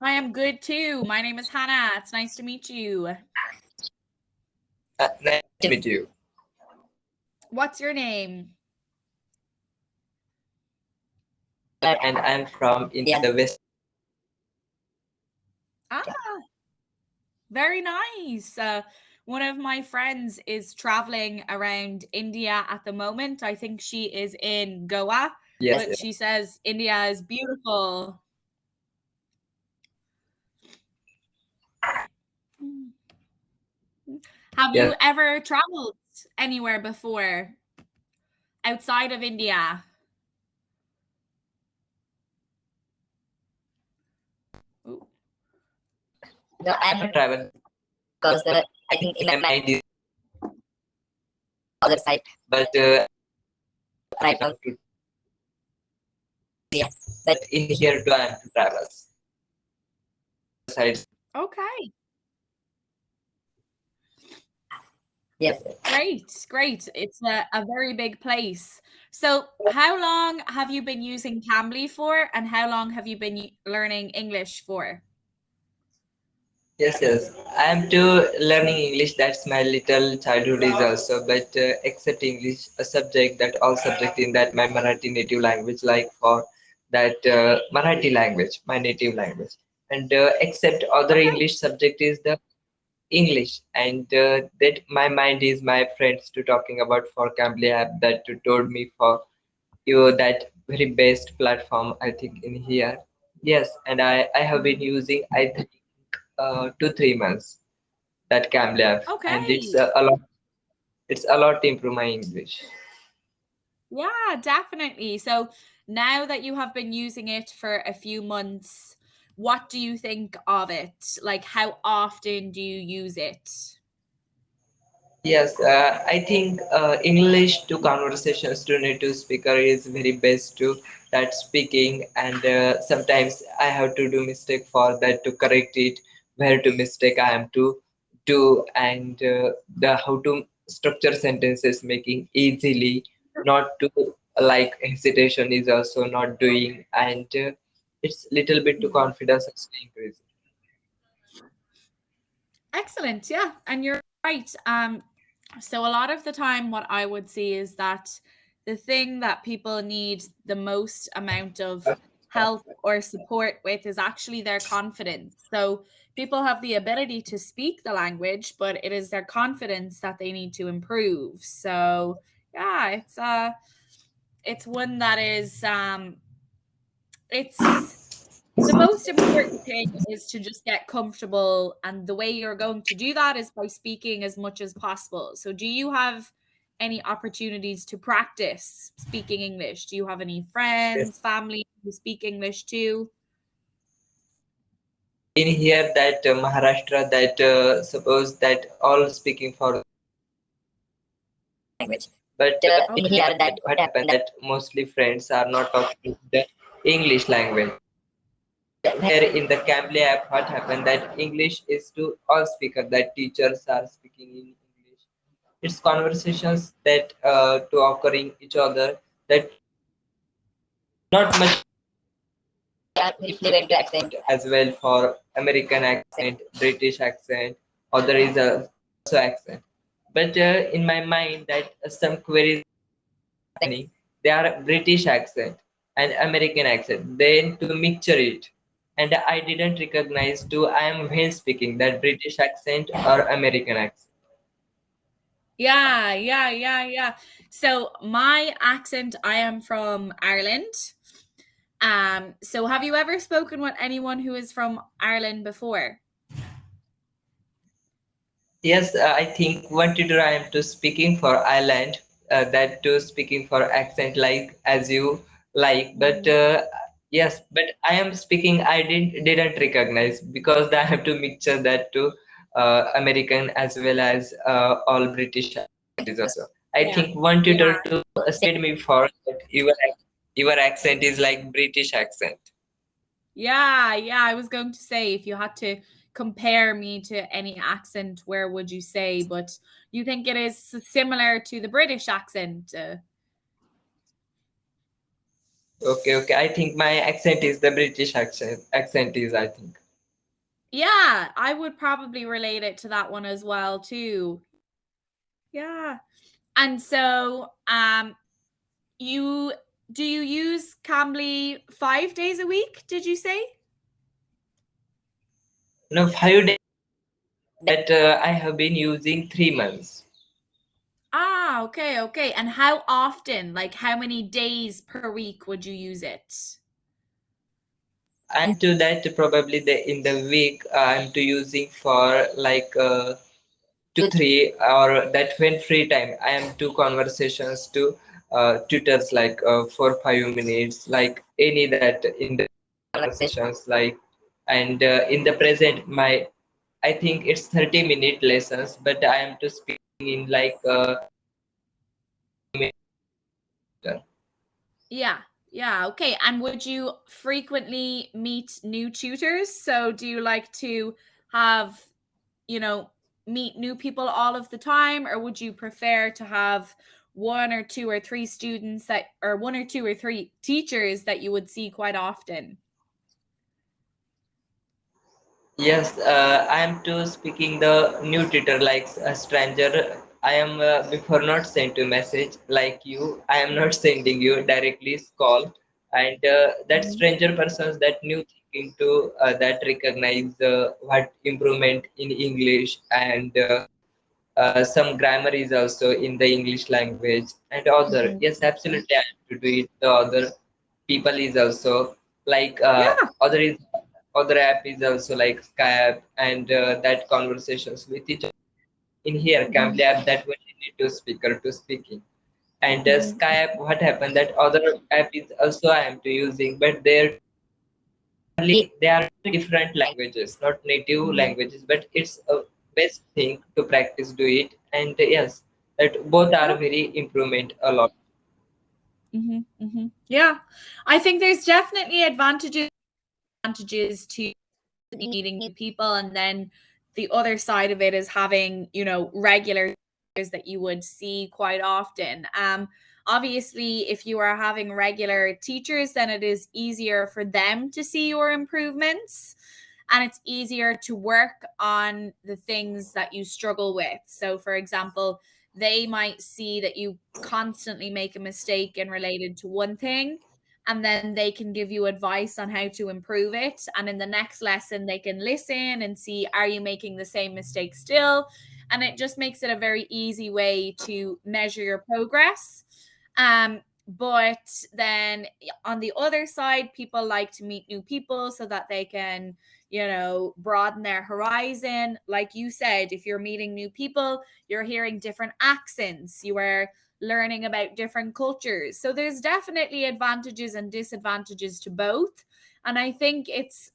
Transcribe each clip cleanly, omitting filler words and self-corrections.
I am good too. My name is Hannah. It's nice to meet you. Nice to meet you. What's your name? And I'm from India, the West. Ah, very nice. One of my friends is traveling around India at the moment. I think she is in Goa, Yes, but yes. she says India is beautiful. Have you Yes. ever traveled anywhere before outside of India? Ooh. No, I'm not traveling because I think in my mind is other side. But right now to yeah, but in here to I'm to travel. Sides. Okay. Yes. Great. It's a very big place. So, how long have you been using Cambly for, and how long have you been learning English for? Yes. I'm too learning English. That's my little childhood is also. But except English, a subject that all subject in that my Marathi native language, like for that Marathi language, my native language. And except other Okay. English subject is the English, and that my mind is my friends to talking about for Cambly app that you told me for you that very best platform I think in here. Yes, and I have been using I think 2 3 months that Cambly app, and it's Okay. a lot. It's a lot to improve my English. Yeah, definitely. So, now that you have been using it for a few months, what do you think of it? Like, how often do you use it? Yes, I think English to conversations to native speaker is very best to that speaking, and sometimes I have to do mistake for that to correct it, where to mistake I am to do, and the how to structure sentences making easily, not to like hesitation is also not doing, and it's little bit to confidence also increase. Excellent. Yeah, and you're right. So a lot of the time what I would see is that the thing that people need the most amount of help or support with is actually their confidence. So people have the ability to speak the language, but it is their confidence that they need to improve. So yeah, it's one that is it's the most important thing is to just get comfortable, and the way you're going to do that is by speaking as much as possible. So do you have any opportunities to practice speaking English? Do you have any friends, family who speak English too? In here that Maharashtra that suppose that all speaking for language, but in Okay. here that what happened that mostly friends are not talking the English language. Here in the Cambly app, what happened that English is to all speakers that teachers are speaking in English. It's conversations that to occurring each other that not much fluent accent as well for American accent, British accent, or there is a also accent. But in my mind, that some queries they are British accent and American accent. Then to mixture it, and I didn't recognize to I am when speaking that British accent or American accent. Yeah. So my accent, I am from Ireland. So have you ever spoken with anyone who is from Ireland before? Yes, I think one tutor I am to speaking for Ireland, that to speaking for accent like as you like, but yes, but I am speaking I didn't recognize because I have to mixture that to American as well as all British accent is also. I Yeah. think one Yeah. tutor to said me for that your accent is like British accent. Yeah. I was going to say if you had to compare me to any accent, where would you say? But you think it is similar to the British accent? Okay. I think my accent is the British accent. Accent is I think. Yeah, I would probably relate it to that one as well too. Yeah. And so, you do you use Cambly 5 days a week? Did you say? No, 5 days that I have been using 3 months. Ah, okay, okay. And how often? Like, how many days per week would you use it? And to that, probably in the week I'm to using for like 2 3, or that when free time I am to conversations to tutors like for 5 minutes, like any that in the conversations like. And in the present my, I think it's 30-minute lessons, but I am to speaking in like 5 minutes. Yeah. Yeah, okay. And would you frequently meet new tutors? So do you like to have, you know, meet new people all of the time, or would you prefer to have one or two or three students that, or one or two or three teachers that you would see quite often? Yes, I am to speaking the new tutor like a stranger. I am before not sent to message like you. I am not sending you directly call, and that Mhm. stranger persons that new thinking to that recognize what improvement in English, and some grammar is also in the English language and other. Mhm. Yes, absolutely, I have to do it. The other people is also like Yeah. other app is also like Skype, and that conversations with each other. In here Cambly Mhm. app that when you need to speaker to speaking, and Mhm. Skype what happened that other app is also I am to using, but they are different languages, not native Mhm. languages, but it's a best thing to practice do it. And yes, that both are Yeah. very improvement a lot. Yeah. I think there's definitely advantages to meeting new people, and then the other side of it is having, regular teachers that you would see quite often. Obviously, if you are having regular teachers, then it is easier for them to see your improvements, and it's easier to work on the things that you struggle with. So for example, they might see that you constantly make a mistake in related to one thing, and then they can give you advice on how to improve it. And in the next lesson, they can listen and see, are you making the same mistake still? And it just makes it a very easy way to measure your progress. But then on the other side, people like to meet new people so that they can, broaden their horizon. Like you said, if you're meeting new people, you're hearing different accents, you are learning about different cultures. So there's definitely advantages and disadvantages to both. And I think it's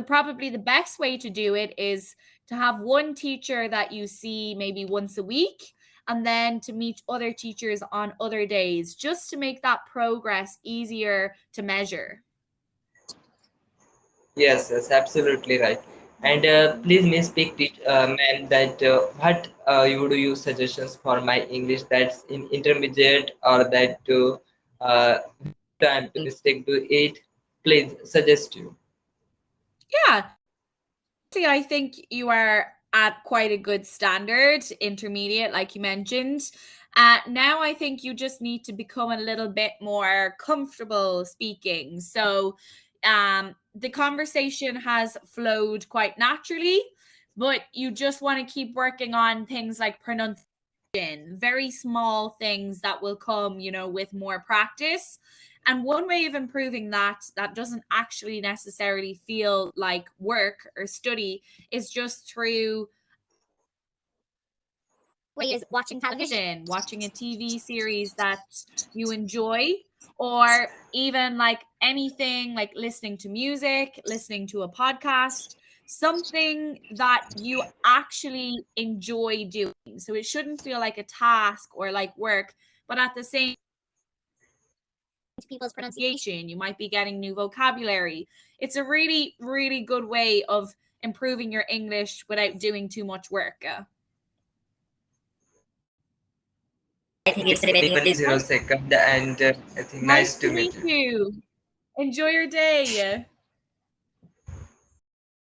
probably the best way to do it is to have one teacher that you see maybe once a week, and then to meet other teachers on other days, just to make that progress easier to measure. Yes, yes, absolutely right. And please may speak ma'am, that what you would use suggestions for my English that's in intermediate, or that to time to mistake to it, please suggest you. Yeah, see, I think you are at quite a good standard, intermediate, like you mentioned. Now, I think you just need to become a little bit more comfortable speaking. So, the conversation has flowed quite naturally, but you just want to keep working on things like pronunciation, very small things that will come, with more practice. And one way of improving that doesn't actually necessarily feel like work or study is just through is watching television, watching a TV series that you enjoy, or even like anything like listening to music, listening to a podcast, something that you actually enjoy doing. So it shouldn't feel like a task or like work, but at the same people's pronunciation, you might be getting new vocabulary. It's a really, really good way of improving your English without doing too much work. I think it's even 0 second, and I think Nice nice to to meet meet you. you. Enjoy your day.